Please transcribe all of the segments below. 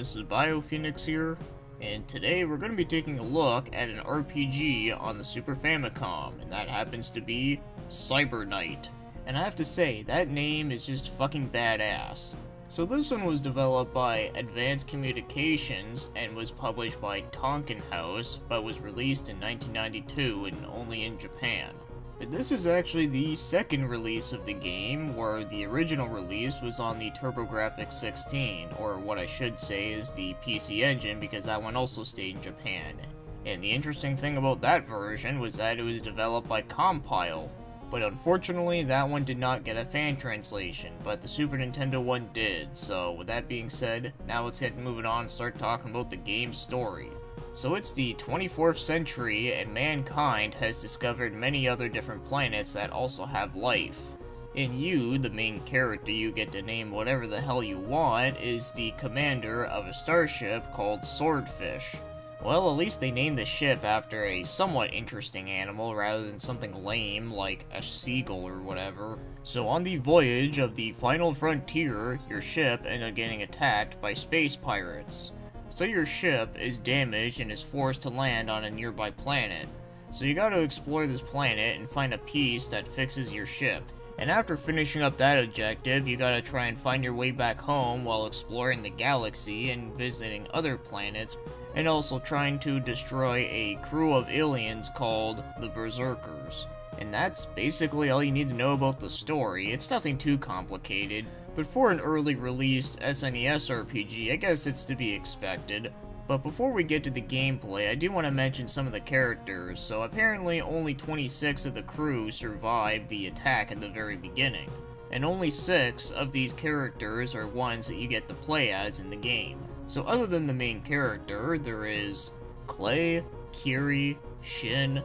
this is BioPhoenix here, and today we're going to be taking a look at an RPG on the Super Famicom, and that happens to be Cyber Knight. And I have to say, that name is just fucking badass. So this one was developed by Advanced Communications and was published by Tonkin House, but was released in 1992 and only in Japan. But this is actually the second release of the game, where the original release was on the TurboGrafx 16, or what I should say is the PC Engine, because that one also stayed in Japan. And the interesting thing about that version was that it was developed by Compile, but unfortunately that one did not get a fan translation, but the Super Nintendo one did. So with that being said, now let's get moving on and start talking about the game's story. So it's the 24th century, and mankind has discovered many other different planets that also have life. And you, the main character, you get to name whatever the hell you want, is the commander of a starship called Swordfish. Well, at least they named the ship after a somewhat interesting animal rather than something lame like a seagull or whatever. So on the voyage of the final frontier, your ship ended up getting attacked by space pirates. So your ship is damaged and is forced to land on a nearby planet. So you gotta explore this planet and find a piece that fixes your ship. And after finishing up that objective, you gotta try and find your way back home while exploring the galaxy and visiting other planets, and also trying to destroy a crew of aliens called the Berserkers. And that's basically all you need to know about the story. It's nothing too complicated. But for an early released SNES RPG, I guess it's to be expected. But before we get to the gameplay, I do want to mention some of the characters. So apparently only 26 of the crew survived the attack at the very beginning. And only 6 of these characters are ones that you get to play as in the game. So other than the main character, there is Clay, Kiri, Shin,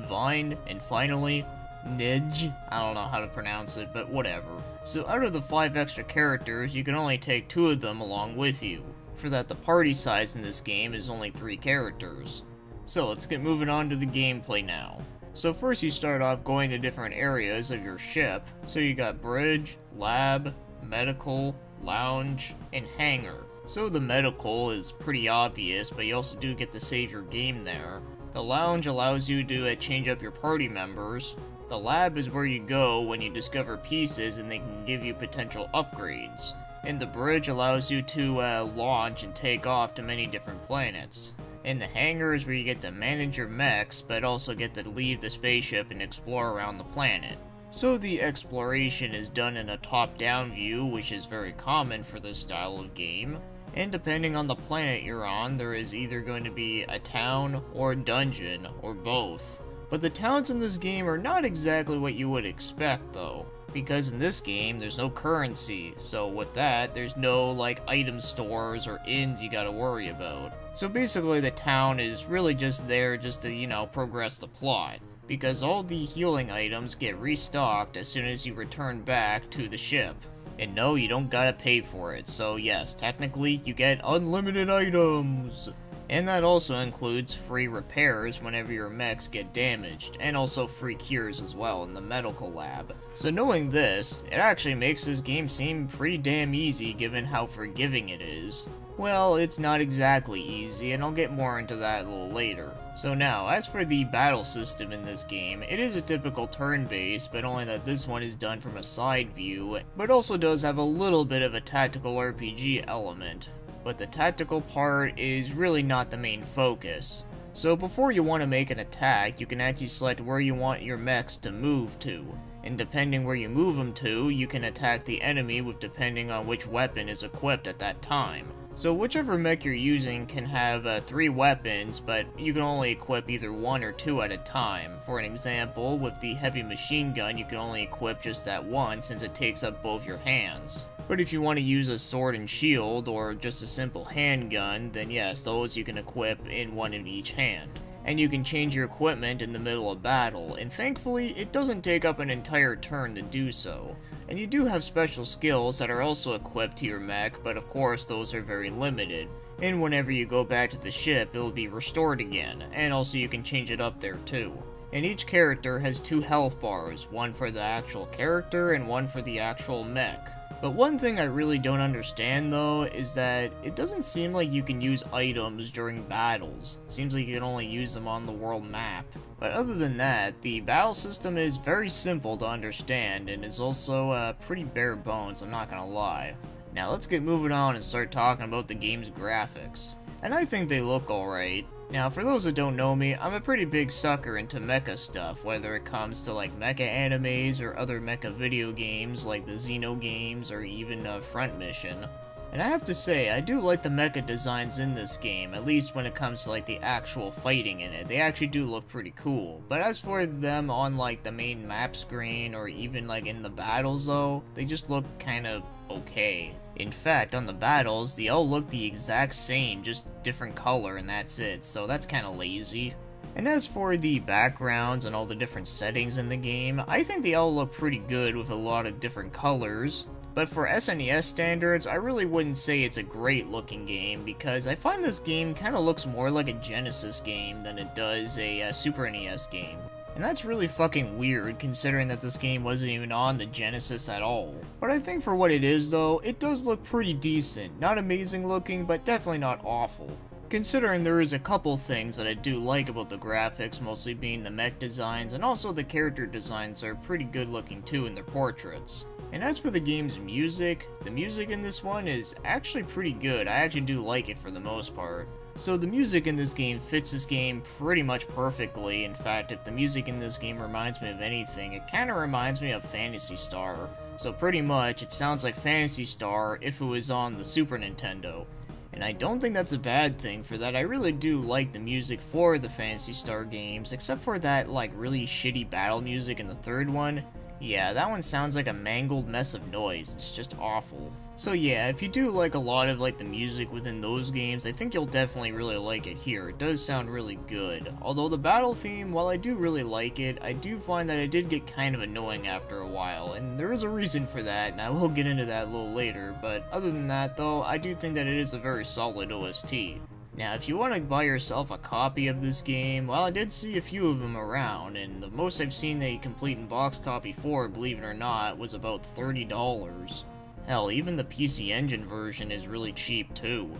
Vine, and finally, Nidge. I don't know how to pronounce it, but whatever. So out of the 5 extra characters, you can only take 2 of them along with you, for that the party size in this game is only 3 characters. So let's get moving on to the gameplay now. So first you start off going to different areas of your ship. So you got bridge, lab, medical, lounge, and hangar. So the medical is pretty obvious, but you also do get to save your game there. The lounge allows you to change up your party members. The lab is where you go when you discover pieces and they can give you potential upgrades. And the bridge allows you to launch and take off to many different planets. And the hangar is where you get to manage your mechs, but also get to leave the spaceship and explore around the planet. So the exploration is done in a top-down view, which is very common for this style of game. And depending on the planet you're on, there is either going to be a town or a dungeon, or both. But the towns in this game are not exactly what you would expect though, because in this game there's no currency, so with that there's no like item stores or inns you gotta worry about. So basically the town is really just there just to, progress the plot, because all the healing items get restocked as soon as you return back to the ship. And no, you don't gotta pay for it, so yes, technically you get unlimited items! And that also includes free repairs whenever your mechs get damaged, and also free cures as well in the medical lab. So knowing this, it actually makes this game seem pretty damn easy given how forgiving it is. Well, it's not exactly easy, and I'll get more into that a little later. So now, as for the battle system in this game, it is a typical turn-based, but only that this one is done from a side view, but also does have a little bit of a tactical RPG element. But the tactical part is really not the main focus. So before you want to make an attack, you can actually select where you want your mechs to move to. And depending where you move them to, you can attack the enemy with depending on which weapon is equipped at that time. So whichever mech you're using can have 3 weapons, but you can only equip either 1 or 2 at a time. For an example, with the heavy machine gun you can only equip just that one since it takes up both your hands. But if you want to use a sword and shield, or just a simple handgun, then yes, those you can equip in one in each hand. And you can change your equipment in the middle of battle, and thankfully, it doesn't take up an entire turn to do so. And you do have special skills that are also equipped to your mech, but of course those are very limited. And whenever you go back to the ship, it'll be restored again, and also you can change it up there too. And each character has 2 health bars, one for the actual character and one for the actual mech. But one thing I really don't understand though is that it doesn't seem like you can use items during battles. It seems like you can only use them on the world map. But other than that, the battle system is very simple to understand and is also pretty bare bones, I'm not gonna lie. Now let's get moving on and start talking about the game's graphics. And I think they look alright. Now, for those that don't know me, I'm a pretty big sucker into mecha stuff, whether it comes to like mecha animes or other mecha video games like the Xeno games or even Front Mission. And I have to say, I do like the mecha designs in this game, at least when it comes to like the actual fighting in it. They actually do look pretty cool. But as for them on like the main map screen or even like in the battles though, they just look kind of okay. In fact, on the battles, they all look the exact same, just different color and that's it, so that's kinda lazy. And as for the backgrounds and all the different settings in the game, I think they all look pretty good with a lot of different colors. But for SNES standards, I really wouldn't say it's a great looking game, because I find this game kinda looks more like a Genesis game than it does a Super NES game. And that's really fucking weird, considering that this game wasn't even on the Genesis at all. But I think for what it is though, it does look pretty decent. Not amazing looking, but definitely not awful. Considering there is a couple things that I do like about the graphics, mostly being the mech designs, and also the character designs are pretty good looking too in their portraits. And as for the game's music, the music in this one is actually pretty good. I actually do like it for the most part. So the music in this game fits this game pretty much perfectly. In fact, if the music in this game reminds me of anything, it kinda reminds me of Phantasy Star. So pretty much, it sounds like Phantasy Star if it was on the Super Nintendo. And I don't think that's a bad thing, for that I really do like the music for the Phantasy Star games, except for that like really shitty battle music in the third one. Yeah, that one sounds like a mangled mess of noise. It's just awful. So yeah, if you do like a lot of like the music within those games, I think you'll definitely really like it here. It does sound really good. Although the battle theme, while I do really like it, I do find that it did get kind of annoying after a while, and there is a reason for that, and I will get into that a little later, but other than that though, I do think that it is a very solid OST. Now, if you want to buy yourself a copy of this game, well, I did see a few of them around, and the most I've seen a complete in-box copy for, believe it or not, was about $30. Hell, even the PC Engine version is really cheap too.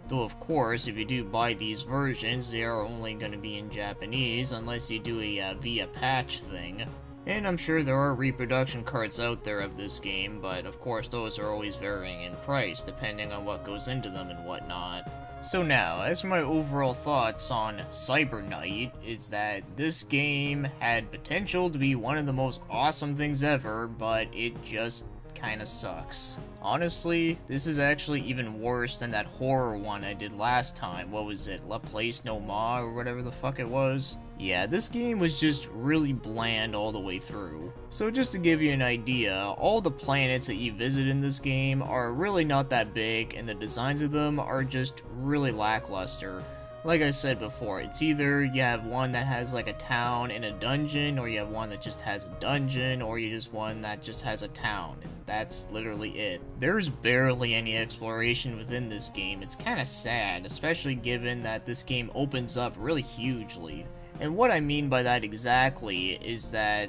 Though of course, if you do buy these versions, they are only going to be in Japanese, unless you do a via patch thing. And I'm sure there are reproduction carts out there of this game, but of course those are always varying in price, depending on what goes into them and whatnot. So now, as for my overall thoughts on Cyber Knight, is that this game had potential to be one of the most awesome things ever, but it just kinda sucks. Honestly, this is actually even worse than that horror one I did last time. What was it, La Place No Ma, or whatever the fuck it was? Yeah, this game was just really bland all the way through. So just to give you an idea, all the planets that you visit in this game are really not that big, and the designs of them are just really lackluster. Like I said before, it's either you have one that has like a town and a dungeon, or you have one that just has a dungeon, or you just one that just has a town, and that's literally it. There's barely any exploration within this game. It's kinda sad, especially given that this game opens up really hugely. And what I mean by that exactly is that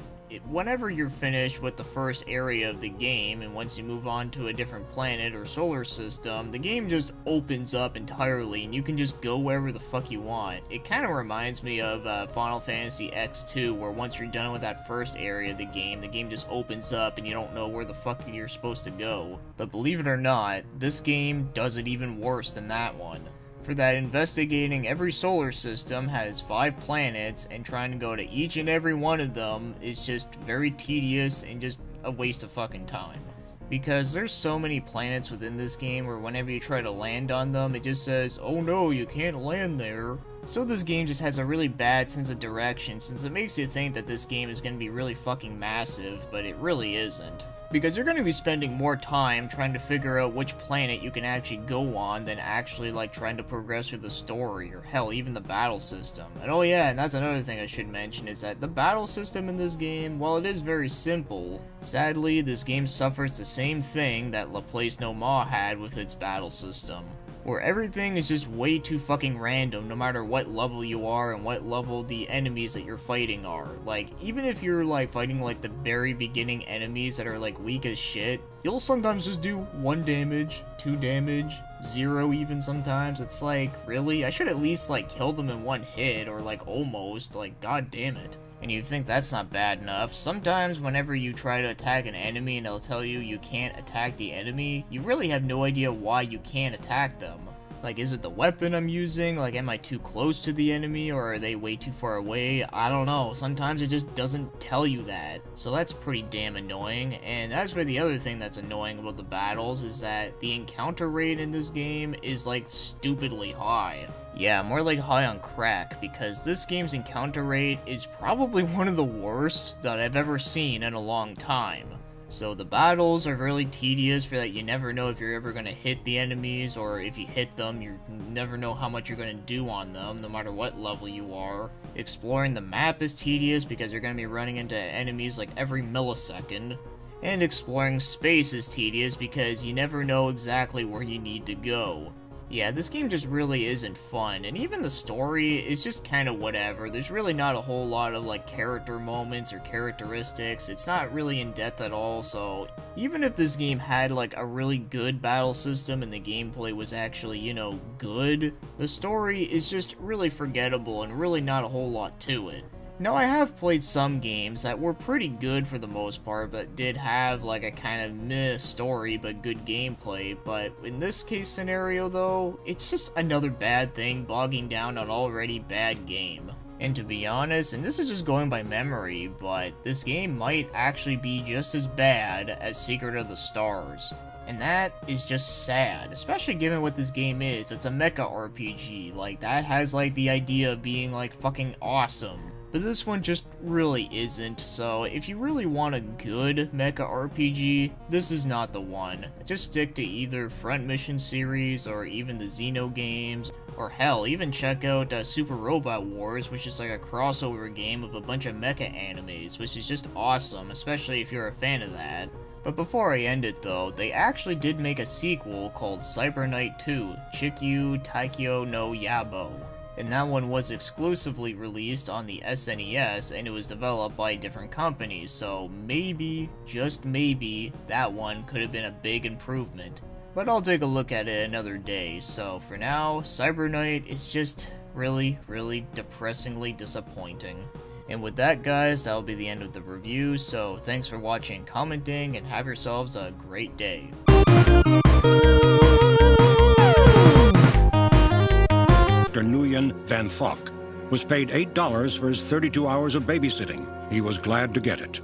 whenever you're finished with the first area of the game, and once you move on to a different planet or solar system, the game just opens up entirely, and you can just go wherever the fuck you want. It kind of reminds me of Final Fantasy X2, where once you're done with that first area of the game just opens up, and you don't know where the fuck you're supposed to go. But believe it or not, this game does it even worse than that one. For that, investigating every solar system has 5 planets, and trying to go to each and every one of them is just very tedious and just a waste of fucking time. Because there's so many planets within this game where whenever you try to land on them, it just says, oh no, you can't land there. So this game just has a really bad sense of direction, since it makes you think that this game is going to be really fucking massive, but it really isn't. Because you're going to be spending more time trying to figure out which planet you can actually go on than actually like trying to progress through the story, or hell, even the battle system. And oh yeah, and that's another thing I should mention, is that the battle system in this game, while it is very simple, sadly this game suffers the same thing that La Place No Ma had with its battle system. where everything is just way too fucking random no matter what level you are and what level the enemies that you're fighting are. Like, even if you're like fighting like the very beginning enemies that are like weak as shit, you'll sometimes just do 1 damage, 2 damage, 0 even sometimes. It's like, really? I should at least like kill them in 1 hit, or like almost, like god damn it. And you think that's not bad enough, sometimes whenever you try to attack an enemy and they'll tell you you can't attack the enemy, you really have no idea why you can't attack them. Like, is it the weapon I'm using? Like, am I too close to the enemy, or are they way too far away? I don't know. Sometimes it just doesn't tell you that. So that's pretty damn annoying. And as for the other thing that's annoying about the battles is that the encounter rate in this game is like stupidly high. Yeah, more like high on crack, because this game's encounter rate is probably one of the worst that I've ever seen in a long time. So the battles are really tedious for that you never know if you're ever going to hit the enemies, or if you hit them, you never know how much you're going to do on them, no matter what level you are. Exploring the map is tedious because you're going to be running into enemies like every millisecond. And exploring space is tedious because you never know exactly where you need to go. Yeah, this game just really isn't fun, and even the story is just kind of whatever. There's really not a whole lot of like character moments or characteristics. It's not really in depth at all, so even if this game had like a really good battle system and the gameplay was actually, you know, good, the story is just really forgettable and really not a whole lot to it. Now, I have played some games that were pretty good for the most part, but did have like a kind of meh story but good gameplay, but in this case scenario though, it's just another bad thing bogging down an already bad game. And to be honest, and this is just going by memory, but this game might actually be just as bad as Secret of the Stars. And that is just sad, especially given what this game is. It's a mecha RPG, like that has like the idea of being like fucking awesome. But this one just really isn't, so if you really want a good mecha RPG, this is not the one. Just stick to either Front Mission series or even the Xeno games, or hell, even check out Super Robot Wars, which is like a crossover game of a bunch of mecha animes, which is just awesome, especially if you're a fan of that. But before I end it though, they actually did make a sequel called Cyber Knight 2, Chikyu Taikyo no Yabo. And that one was exclusively released on the SNES, and it was developed by different companies, so maybe, just maybe, that one could have been a big improvement. But I'll take a look at it another day, so for now, Cyber Knight is just really, really depressingly disappointing. And with that guys, that'll be the end of the review, so thanks for watching and commenting, and have yourselves a great day. Nguyen Van Thok was paid $8 for his 32 hours of babysitting. He was glad to get it.